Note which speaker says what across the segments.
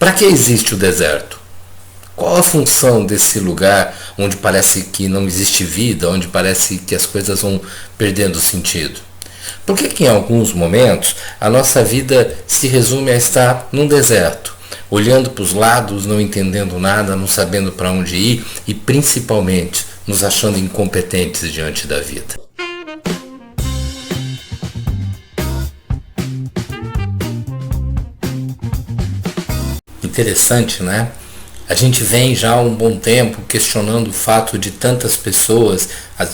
Speaker 1: Para que existe o deserto? Qual a função desse lugar onde parece que não existe vida, onde parece que as coisas vão perdendo sentido? Por que em alguns momentos a nossa vida se resume a estar num deserto, olhando para os lados, não entendendo nada, não sabendo para onde ir e principalmente nos achando incompetentes diante da vida? Interessante, né? A gente vem já há um bom tempo questionando o fato de tantas pessoas,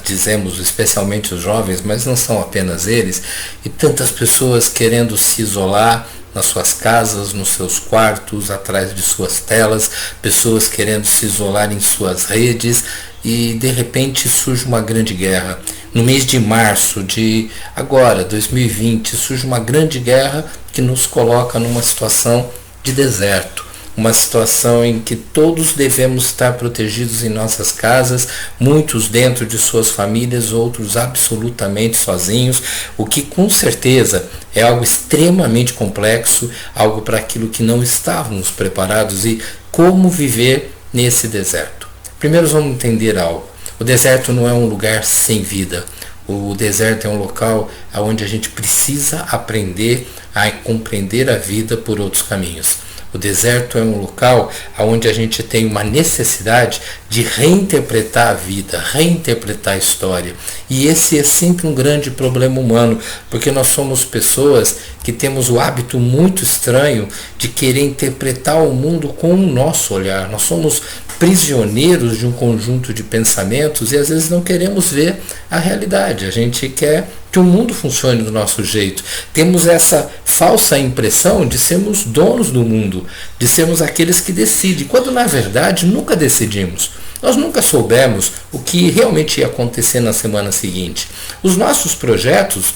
Speaker 1: dizemos especialmente os jovens, mas não são apenas eles, e tantas pessoas querendo se isolar nas suas casas, nos seus quartos, atrás de suas telas, pessoas querendo se isolar em suas redes, e de repente surge uma grande guerra. No mês de março de agora, 2020, surge uma grande guerra que nos coloca numa situação de deserto. Uma situação em que todos devemos estar protegidos em nossas casas, muitos dentro de suas famílias, outros absolutamente sozinhos, o que com certeza é algo extremamente complexo, algo para aquilo que não estávamos preparados. E como viver nesse deserto? Primeiro vamos entender algo. O deserto não é um lugar sem vida. O deserto é um local onde a gente precisa aprender a compreender a vida por outros caminhos. O deserto é um local onde a gente tem uma necessidade de reinterpretar a vida, reinterpretar a história. E esse é sempre um grande problema humano, porque nós somos pessoas que temos o hábito muito estranho de querer interpretar o mundo com o nosso olhar. Nós somos prisioneiros de um conjunto de pensamentos e às vezes não queremos ver a realidade. A gente quer que o mundo funcione do nosso jeito. Temos essa falsa impressão de sermos donos do mundo, de sermos aqueles que decidem, quando na verdade nunca decidimos. Nós nunca soubemos o que realmente ia acontecer na semana seguinte. Os nossos projetos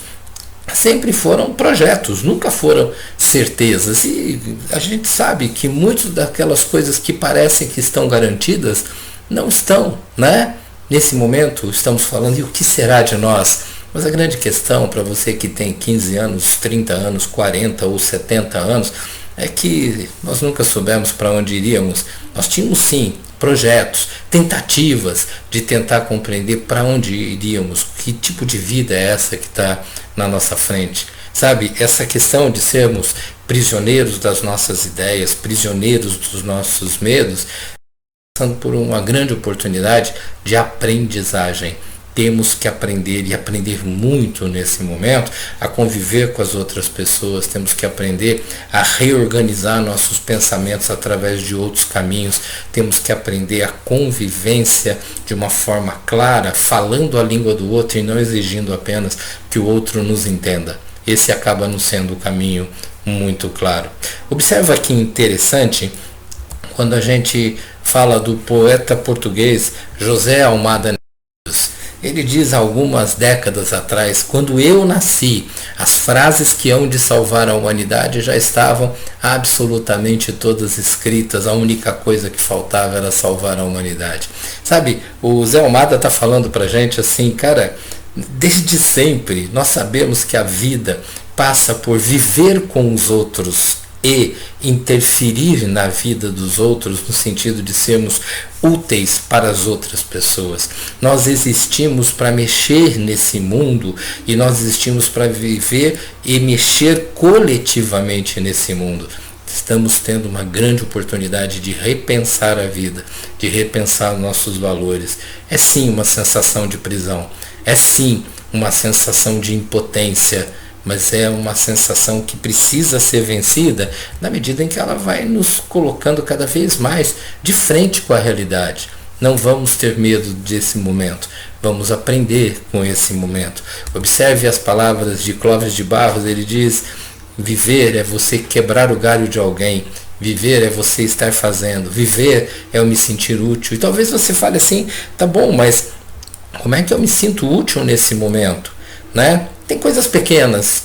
Speaker 1: sempre foram projetos, nunca foram certezas. E a gente sabe que muitas daquelas coisas que parecem que estão garantidas, não estão, né? Nesse momento estamos falando, e o que será de nós? Mas a grande questão para você que tem 15 anos, 30 anos, 40 ou 70 anos, é que nós nunca soubemos para onde iríamos. Nós tínhamos sim projetos, tentativas de tentar compreender para onde iríamos, que tipo de vida é essa que está na nossa frente. Sabe, essa questão de sermos prisioneiros das nossas ideias, prisioneiros dos nossos medos, passando por uma grande oportunidade de aprendizagem. Temos que aprender, e aprender muito nesse momento, a conviver com as outras pessoas. Temos que aprender a reorganizar nossos pensamentos através de outros caminhos. Temos que aprender a convivência de uma forma clara, falando a língua do outro e não exigindo apenas que o outro nos entenda. Esse acaba não sendo o caminho muito claro. Observa que interessante, quando a gente fala do poeta português José Almada Negreiros. Ele diz algumas décadas atrás, quando eu nasci, as frases que hão de salvar a humanidade já estavam absolutamente todas escritas, a única coisa que faltava era salvar a humanidade. Sabe, o Zé Almada está falando pra gente assim, cara, desde sempre nós sabemos que a vida passa por viver com os outros e interferir na vida dos outros, no sentido de sermos úteis para as outras pessoas. Nós existimos para mexer nesse mundo e nós existimos para viver e mexer coletivamente nesse mundo. Estamos tendo uma grande oportunidade de repensar a vida, de repensar nossos valores. É sim uma sensação de prisão, é sim uma sensação de impotência, mas é uma sensação que precisa ser vencida na medida em que ela vai nos colocando cada vez mais de frente com a realidade. Não vamos ter medo desse momento, vamos aprender com esse momento. Observe as palavras de Clóvis de Barros, ele diz: viver é você quebrar o galho de alguém, viver é você estar fazendo, viver é eu me sentir útil. E talvez você fale assim, tá bom, mas como é que eu me sinto útil nesse momento? Né? Tem coisas pequenas,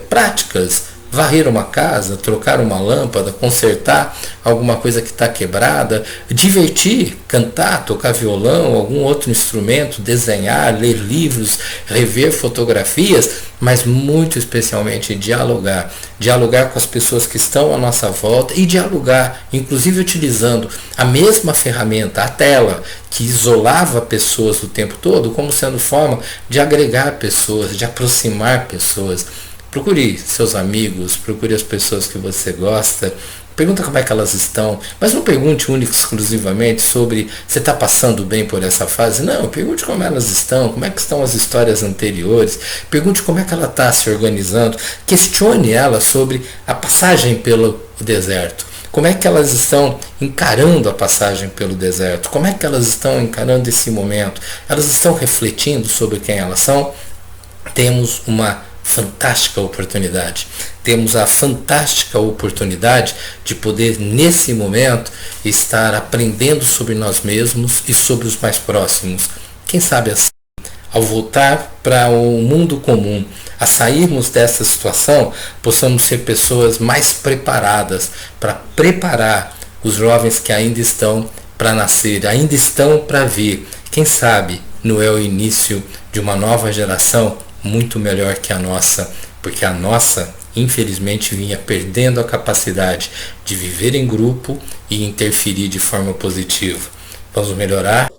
Speaker 1: práticas, varrer uma casa, trocar uma lâmpada, consertar alguma coisa que está quebrada, divertir, cantar, tocar violão, algum outro instrumento, desenhar, ler livros, rever fotografias, mas muito especialmente dialogar. Dialogar com as pessoas que estão à nossa volta e dialogar, inclusive utilizando a mesma ferramenta, a tela, que isolava pessoas o tempo todo, como sendo forma de agregar pessoas, de aproximar pessoas. Procure seus amigos, procure as pessoas que você gosta, pergunta como é que elas estão, mas não pergunte única e exclusivamente sobre você está passando bem por essa fase, não, pergunte como elas estão, como é que estão as histórias anteriores, pergunte como é que ela está se organizando, questione ela sobre a passagem pelo deserto. Como é que elas estão encarando a passagem pelo deserto? Como é que elas estão encarando esse momento? Elas estão refletindo sobre quem elas são? Temos uma fantástica oportunidade. Temos a fantástica oportunidade de poder, nesse momento, estar aprendendo sobre nós mesmos e sobre os mais próximos. Quem sabe assim, ao voltar para o mundo comum, a sairmos dessa situação, possamos ser pessoas mais preparadas para preparar os jovens que ainda estão para nascer, ainda estão para vir. Quem sabe não é o início de uma nova geração muito melhor que a nossa, porque a nossa, infelizmente, vinha perdendo a capacidade de viver em grupo e interferir de forma positiva. Vamos melhorar?